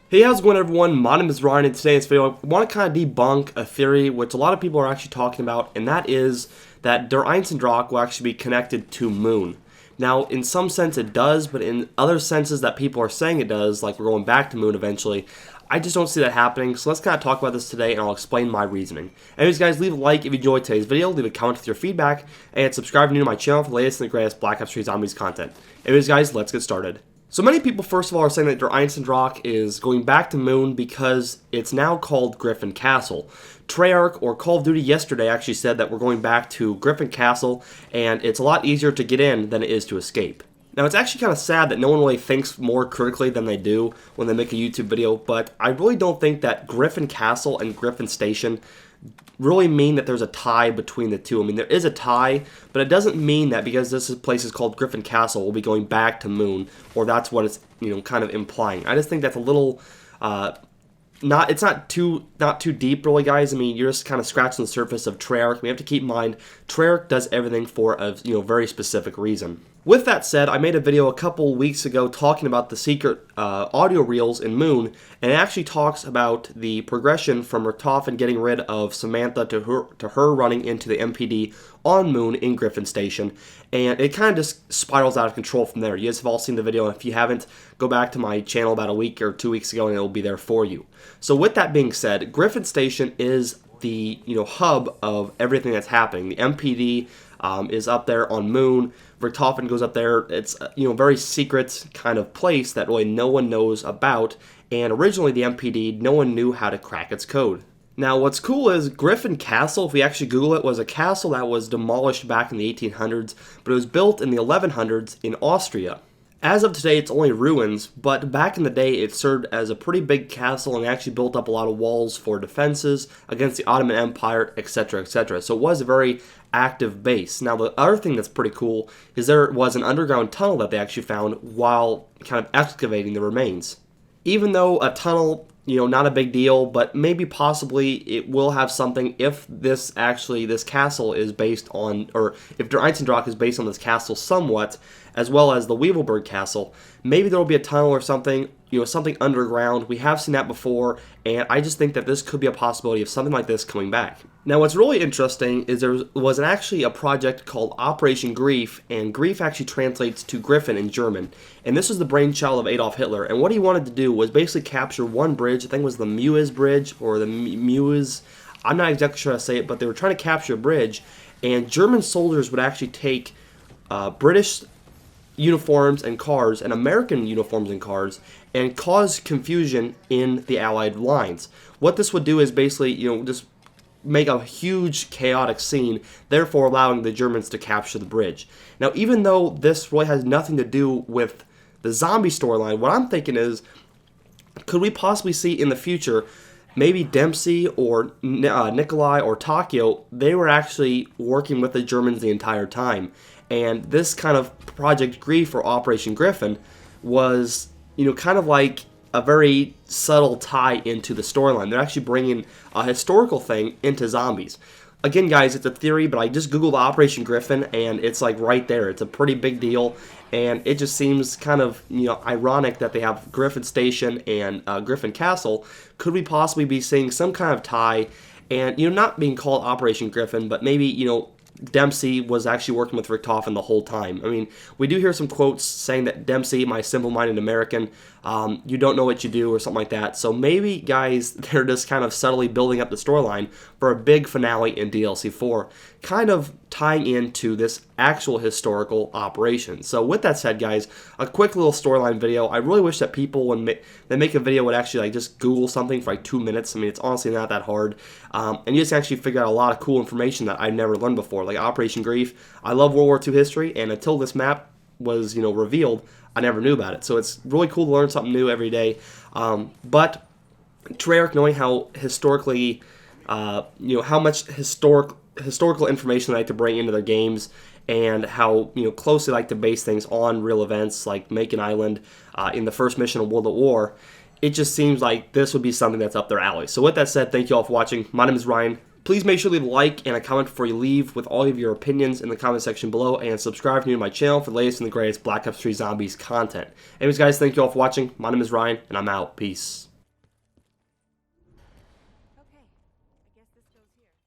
Hey, how's it going, everyone? My name is Ryan, and today in this video, I want to kind of debunk a theory which a lot of people are actually talking about, and that is that Der Eisendrache will actually be connected to Moon. Now, in some sense it does, but in other senses that people are saying it does, like we're going back to Moon eventually, I just don't see that happening, so let's kind of talk about this today, and I'll explain my reasoning. Anyways, guys, leave a like if you enjoyed today's video, leave a comment with your feedback, and subscribe if you're new to my channel for the latest and the greatest Black Ops 3 Zombies content. Anyways, guys, let's get started. So many people, first of all, are saying that Der Eisendrache is going back to Moon because it's now called Griffin Castle. Treyarch, or Call of Duty yesterday, actually said that we're going back to Griffin Castle, and it's a lot easier to get in than it is to escape. Now, it's actually kind of sad that no one really thinks more critically than they do when they make a YouTube video, but I really don't think that Griffin Castle and Griffin Station really mean that there's a tie between the two. I mean, there is a tie, but it doesn't mean that because this place is called Griffin Castle, we'll be going back to Moon, or that's what it's, kind of implying. I just think that's a little, it's not too deep, really, guys. I mean, you're just kind of scratching the surface of Treyarch. We have to keep in mind, Treyarch does everything for a, very specific reason. With that said, I made a video a couple weeks ago talking about the secret audio reels in Moon, and it actually talks about the progression from Richtofen getting rid of Samantha to her running into the MPD on Moon in Griffin Station, and it kind of just spirals out of control from there. You guys have all seen the video, and if you haven't, go back to my channel about a week or 2 weeks ago, and it'll be there for you. So with that being said, Griffin Station is the hub of everything that's happening. The MPD is up there on Moon. Richtofen goes up there. It's a very secret kind of place that really no one knows about, and originally the MPD, no one knew how to crack its code. Now, what's cool is Griffin Castle, if we actually Google it, was a castle that was demolished back in the 1800s, but it was built in the 1100s in Austria. As of today, it's only ruins, but back in the day, it served as a pretty big castle and actually built up a lot of walls for defenses against the Ottoman Empire, etc., etc. So it was a very active base. Now, the other thing that's pretty cool is there was an underground tunnel that they actually found while kind of excavating the remains. Even though a tunnel, not a big deal, but maybe possibly it will have something if this castle is based on, or if Der Eisendrache is based on this castle somewhat, as well as the Weevilberg Castle. Maybe there will be a tunnel or something, something underground. We have seen that before, and I just think that this could be a possibility of something like this coming back. Now, what's really interesting is there was actually a project called Operation Grief, and Grief actually translates to Griffin in German. And this was the brainchild of Adolf Hitler, and what he wanted to do was basically capture one bridge. I think it was the Meuse Bridge, or the Meuse, I'm not exactly sure how to say it, but they were trying to capture a bridge, and German soldiers would actually take British uniforms and cars and American uniforms and cars and cause confusion in the Allied lines. What this would do is basically, just make a huge chaotic scene, therefore allowing the Germans to capture the bridge. Now, even though this really has nothing to do with the zombie storyline, what I'm thinking is, could we possibly see in the future maybe Dempsey or Nikolai or Takio, they were actually working with the Germans the entire time. And this kind of Project Grief or Operation Griffin was, kind of like a very subtle tie into the storyline. They're actually bringing a historical thing into zombies. Again, guys, it's a theory, but I just Googled Operation Griffin, and it's like right there. It's a pretty big deal, and it just seems kind of, ironic that they have Griffin Station and Griffin Castle. Could we possibly be seeing some kind of tie, and, not being called Operation Griffin, but maybe, Dempsey was actually working with Richtofen the whole time. I mean, we do hear some quotes saying that Dempsey, my simple-minded American, you don't know what you do, or something like that. So maybe, guys, they're just kind of subtly building up the storyline for a big finale in DLC 4, kind of tying into this actual historical operation. So with that said, guys, a quick little storyline video. I really wish that people, when they make a video, would actually just Google something for 2 minutes. I mean, it's honestly not that hard. And you just actually figure out a lot of cool information that I've never learned before, like Operation Grief. I love World War II history, and until this map was, revealed, I never knew about it. So it's really cool to learn something new every day. But Treyarch, knowing how historically, how much historical information they like to bring into their games, and how closely like to base things on real events, like Macon Island in the first mission of World at War, it just seems like this would be something that's up their alley. So with that said, thank you all for watching. My name is Ryan. Please make sure to leave a like and a comment before you leave with all of your opinions in the comment section below, and subscribe if you're new to my channel for the latest and the greatest Black Ops 3 Zombies content. Anyways, guys, thank you all for watching. My name is Ryan, and I'm out. Peace. This goes here.